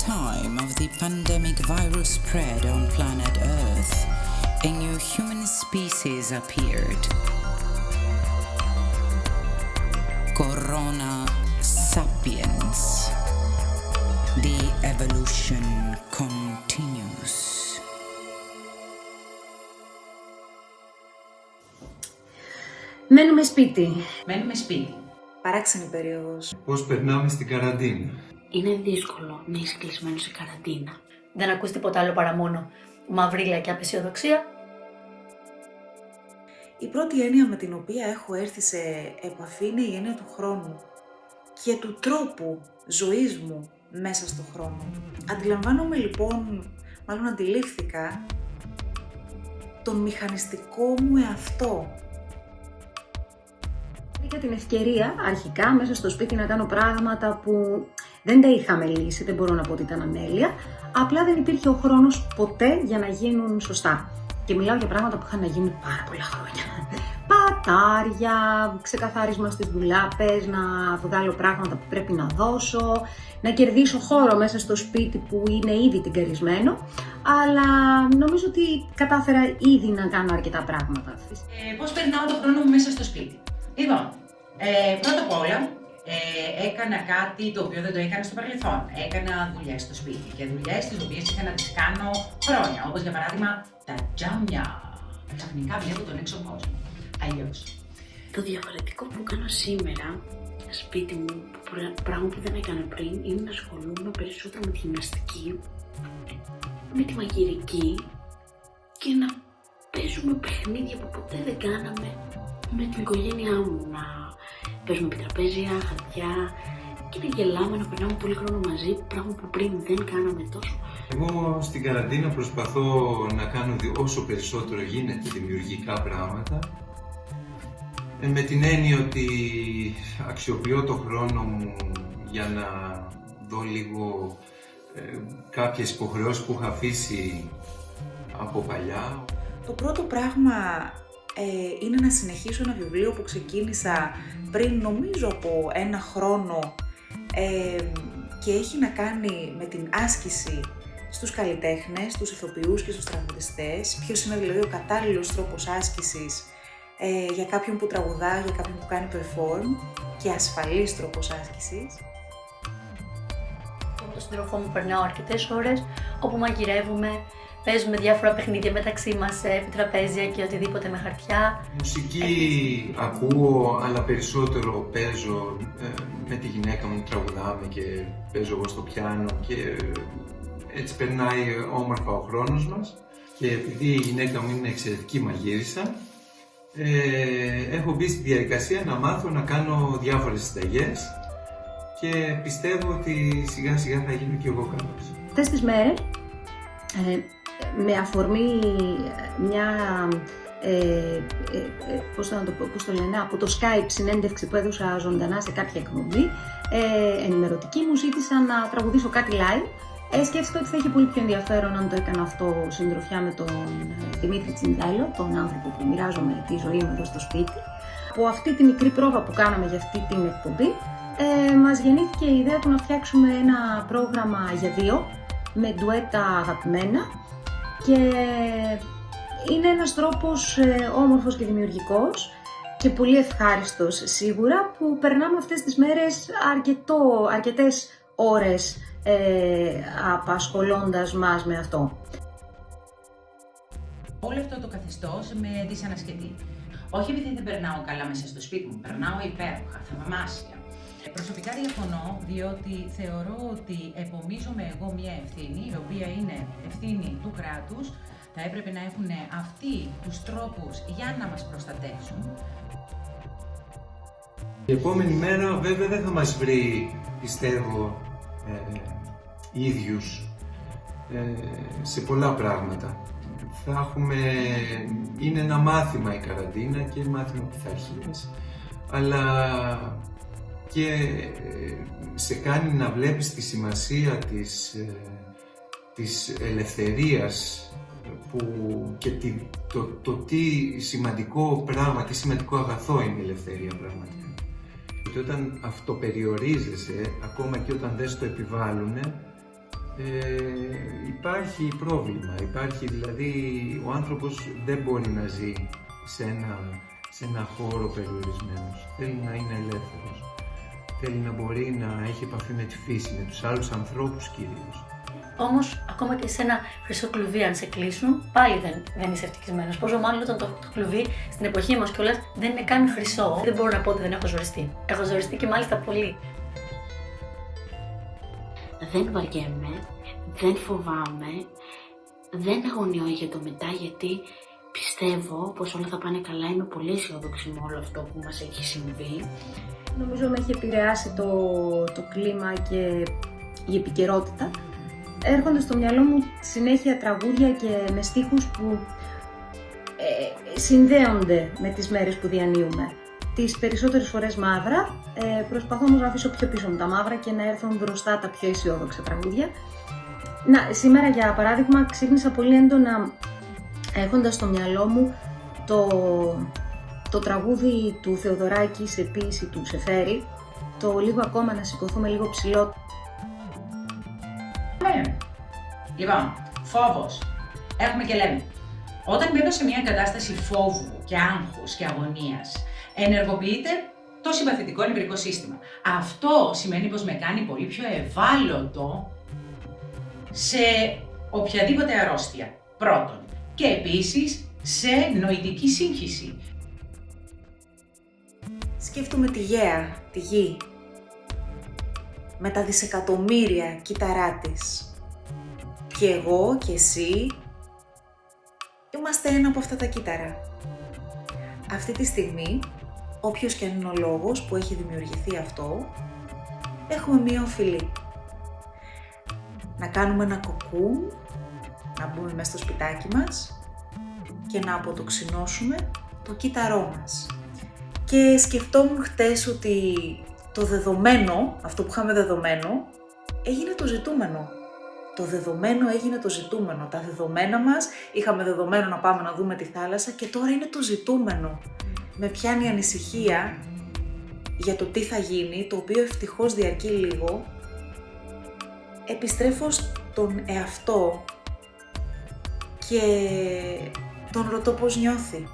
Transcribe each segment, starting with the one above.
time of the pandemic virus spread on planet Earth, a new human species appeared. Corona sapiens. The evolution continues. Μένουμε σπίτι. Μένουμε σπίτι. Παράξενη περίοδος. Πώς περνάμε στην καραντίνα. Είναι δύσκολο να είσαι κλεισμένο σε καραντίνα. Δεν ακούς τίποτα άλλο παρά μόνο μαυρίλα και απεσιοδοξία. Η πρώτη έννοια με την οποία έχω έρθει σε επαφή είναι η έννοια του χρόνου και του τρόπου ζωής μου μέσα στο χρόνο. Αντιλαμβάνομαι λοιπόν, μάλλον αντιλήφθηκα, τον μηχανιστικό μου εαυτό. Είχα την ευκαιρία αρχικά μέσα στο σπίτι να κάνω πράγματα που δεν τα είχαμε λύσει, δεν μπορώ να πω ότι ήταν αμέλεια, απλά δεν υπήρχε ο χρόνος ποτέ για να γίνουν σωστά. Και μιλάω για πράγματα που είχαν να γίνουν πάρα πολλά χρόνια. Πατάρια, ξεκαθάρισμα στις ντουλάπες, να βγάλω πράγματα που πρέπει να δώσω, να κερδίσω χώρο μέσα στο σπίτι που είναι ήδη τυγκαρισμένο, αλλά νομίζω ότι κατάφερα ήδη να κάνω αρκετά πράγματα. Πώς περνάω τον χρόνο μου μέσα στο σπίτι. Λοιπόν, πρώτα απ' όλα έκανα κάτι το οποίο δεν το έκανα στο παρελθόν. Έκανα δουλειές στο σπίτι και δουλειές τις οποίες είχα να τις κάνω χρόνια, όπως για παράδειγμα τα τζάμια. Ξαφνικά βλέπω τον έξω κόσμο. Αλλιώς. Το διαφορετικό που κάνω σήμερα σπίτι μου, πράγμα που δεν έκανα πριν, είναι να ασχολούμαι περισσότερο με τη γυμναστική, με τη μαγειρική και να παίζουμε παιχνίδια που ποτέ δεν κάναμε με την οικογένειά μου. Να παίζουμε επιτραπέζια, χαρτιά και να γελάμε, να περνάμε πολύ χρόνο μαζί, πράγμα που πριν δεν κάναμε τόσο. Εγώ στην καραντίνα προσπαθώ να κάνω όσο περισσότερο γίνεται δημιουργικά πράγματα, με την έννοια ότι αξιοποιώ το χρόνο μου για να δω λίγο κάποιες υποχρεώσεις που είχα αφήσει από παλιά. Το πρώτο πράγμα είναι να συνεχίσω ένα βιβλίο που ξεκίνησα πριν νομίζω από ένα χρόνο και έχει να κάνει με την άσκηση στους καλλιτέχνες, στους ηθοποιούς και στους τραγουδιστές. Ποιος είναι δηλαδή ο κατάλληλος τρόπος άσκησης για κάποιον που τραγουδά, για κάποιον που κάνει perform και ασφαλής τρόπος άσκησης. Με τον σύντροφό μου περνάω αρκετές ώρες όπου μαγειρεύουμε, παίζουμε διάφορα παιχνίδια μεταξύ μας, επιτραπέζια και οτιδήποτε με χαρτιά. Μουσική ακούω, αλλά περισσότερο παίζω με τη γυναίκα μου, τραγουδάμε και παίζω εγώ στο πιάνο και έτσι περνάει όμορφα ο χρόνος μας. Και επειδή η γυναίκα μου είναι εξαιρετική μαγείρισα, έχω μπει στη διαδικασία να μάθω να κάνω διάφορες συνταγές και πιστεύω ότι σιγά σιγά θα γίνω και εγώ καλός. Αυτές τις μέρες, με αφορμή μια, πώς το λένε, από το Skype συνέντευξη που έδωσα ζωντανά σε κάποια εκπομπή ενημερωτική, μου ζήτησαν να τραγουδήσω κάτι live. Σκέφτηκα ότι θα είχε πολύ πιο ενδιαφέρον αν το έκανα αυτό συντροφιά με τον Δημήτρη Τσιντέλο, τον άνθρωπο που μοιράζομαι τη ζωή μου εδώ στο σπίτι. Από αυτή τη μικρή πρόβα που κάναμε για αυτή την εκπομπή, μας γεννήθηκε η ιδέα του να φτιάξουμε ένα πρόγραμμα για δύο, με ντουέτα αγαπημένα, και είναι ένας τρόπος όμορφος και δημιουργικός και πολύ ευχάριστος σίγουρα, που περνάμε αυτές τις μέρες αρκετές ώρες απασχολώντας μας με αυτό. Όλο αυτό το καθεστώς με δυσανασχετεί. Όχι επειδή δεν περνάω καλά μέσα στο σπίτι μου, περνάω υπέροχα, θαυμάσια. Προσωπικά διαφωνώ, διότι θεωρώ ότι επομίζομαι εγώ μια ευθύνη, η οποία είναι ευθύνη του κράτους. Θα έπρεπε να έχουν αυτοί τους τρόπους για να μας προστατεύσουν. Η επόμενη μέρα βέβαια δεν θα μας βρει, πιστεύω, ίδιους σε πολλά πράγματα. Είναι ένα μάθημα η καραντίνα και μάθημα πειθαρχίας, αλλά και σε κάνει να βλέπεις τη σημασία της ελευθερίας και το τι σημαντικό πράγμα, τι σημαντικό αγαθό είναι η ελευθερία πραγματικά. Και όταν αυτοπεριορίζεσαι, ακόμα και όταν δεν στο επιβάλλουνε, υπάρχει πρόβλημα. Υπάρχει δηλαδή, ο άνθρωπος δεν μπορεί να ζει σε ένα χώρο περιορισμένος. Θέλει να είναι ελεύθερος. Θέλει να μπορεί να έχει επαφή με τη φύση, με τους άλλους ανθρώπους κυρίως. Όμως, ακόμα και σε ένα χρυσό κλουβί, αν σε κλείσουν, πάλι δεν είσαι ευτυχισμένος. Πόσο μάλλον όταν το κλουβί στην εποχή μας κιόλας δεν είναι καν χρυσό. Δεν μπορώ να πω ότι δεν έχω ζοριστεί. Έχω ζοριστεί και μάλιστα πολύ. Δεν βαριέμαι, δεν φοβάμαι, δεν αγωνιώ για το μετά, γιατί πιστεύω πως όλα θα πάνε καλά. Είμαι πολύ αισιόδοξη με όλο αυτό που μας έχει συμβεί. Νομίζω με έχει επηρεάσει το κλίμα και η επικαιρότητα. Έρχονται στο μυαλό μου συνέχεια τραγούδια και με στίχους που συνδέονται με τις μέρες που διανύουμε. Τις περισσότερες φορές μαύρα, προσπαθώ όμως να αφήσω πιο πίσω μου τα μαύρα και να έρθουν μπροστά τα πιο αισιόδοξα τραγούδια. Σήμερα για παράδειγμα ξύπνησα πολύ έντονα έχοντας στο μυαλό μου το τραγούδι του Θεοδωράκη σε ποίηση του Σεφέρη, το «Λίγο ακόμα να σηκωθούμε λίγο ψηλό». Λοιπόν, φόβος. Έχουμε και λέμε. Όταν μπαίνω σε μια κατάσταση φόβου και άγχους και αγωνίας, ενεργοποιείται το συμπαθητικό νευρικό σύστημα. Αυτό σημαίνει πως με κάνει πολύ πιο ευάλωτο σε οποιαδήποτε αρρώστια. Πρώτον. Και επίσης σε νοητική σύγχυση. Σκέφτομαι τη γέα, τη γη, με τα δισεκατομμύρια κύτταρά της. Και εγώ και εσύ είμαστε ένα από αυτά τα κύτταρα. Αυτή τη στιγμή, όποιος και αν είναι ο λόγος που έχει δημιουργηθεί αυτό, έχουμε μία οφειλή. Να κάνουμε ένα κοκκούν, να μπούμε μέσα στο σπιτάκι μας και να αποτοξινώσουμε το κύτταρό μας. Και σκεφτόμουν χτες ότι το δεδομένο, αυτό που είχαμε δεδομένο, έγινε το ζητούμενο. Το δεδομένο έγινε το ζητούμενο. Τα δεδομένα μας, είχαμε δεδομένο να πάμε να δούμε τη θάλασσα και τώρα είναι το ζητούμενο. Με πιάνει ανησυχία για το τι θα γίνει, το οποίο ευτυχώς διαρκεί λίγο. Επιστρέφω στον εαυτό και τον ρωτώ πώς νιώθει.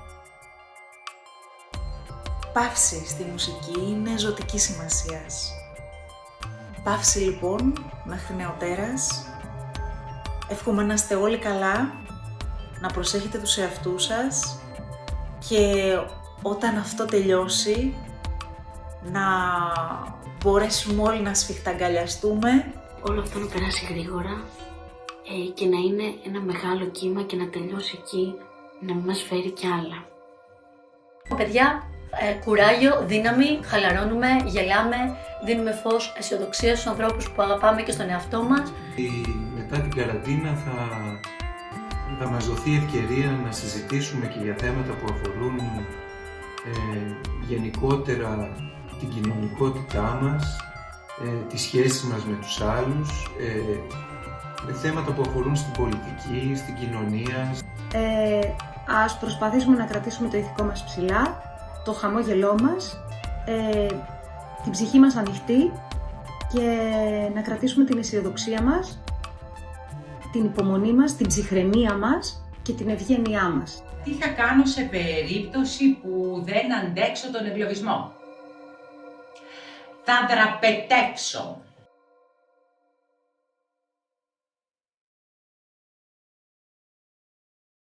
Παύση στη μουσική είναι ζωτική σημασίας. Παύση λοιπόν μέχρι νεοτέρας. Εύχομαι να είστε όλοι καλά, να προσέχετε τους εαυτούς σας και όταν αυτό τελειώσει να μπορέσουμε όλοι να σφιχταγκαλιαστούμε. Όλο αυτό να περάσει γρήγορα και να είναι ένα μεγάλο κύμα και να τελειώσει εκεί, να μην μας φέρει κι άλλα. Παιδιά, κουράγιο, δύναμη, χαλαρώνουμε, γελάμε, δίνουμε φως, αισιοδοξία στους ανθρώπους που αγαπάμε και στον εαυτό μας. Μετά την καραντίνα θα μας δοθεί ευκαιρία να συζητήσουμε και για θέματα που αφορούν γενικότερα την κοινωνικότητά μας, τις σχέσεις μας με τους άλλους, θέματα που αφορούν στην πολιτική, στην κοινωνία. Ας προσπαθήσουμε να κρατήσουμε το ηθικό μας ψηλά, το χαμόγελό μας, την ψυχή μας ανοιχτή και να κρατήσουμε την αισιοδοξία μας, την υπομονή μας, την ψυχραιμία μας και την ευγένειά μας. Τι θα κάνω σε περίπτωση που δεν αντέξω τον εγκλωβισμό? Θα δραπετεύσω.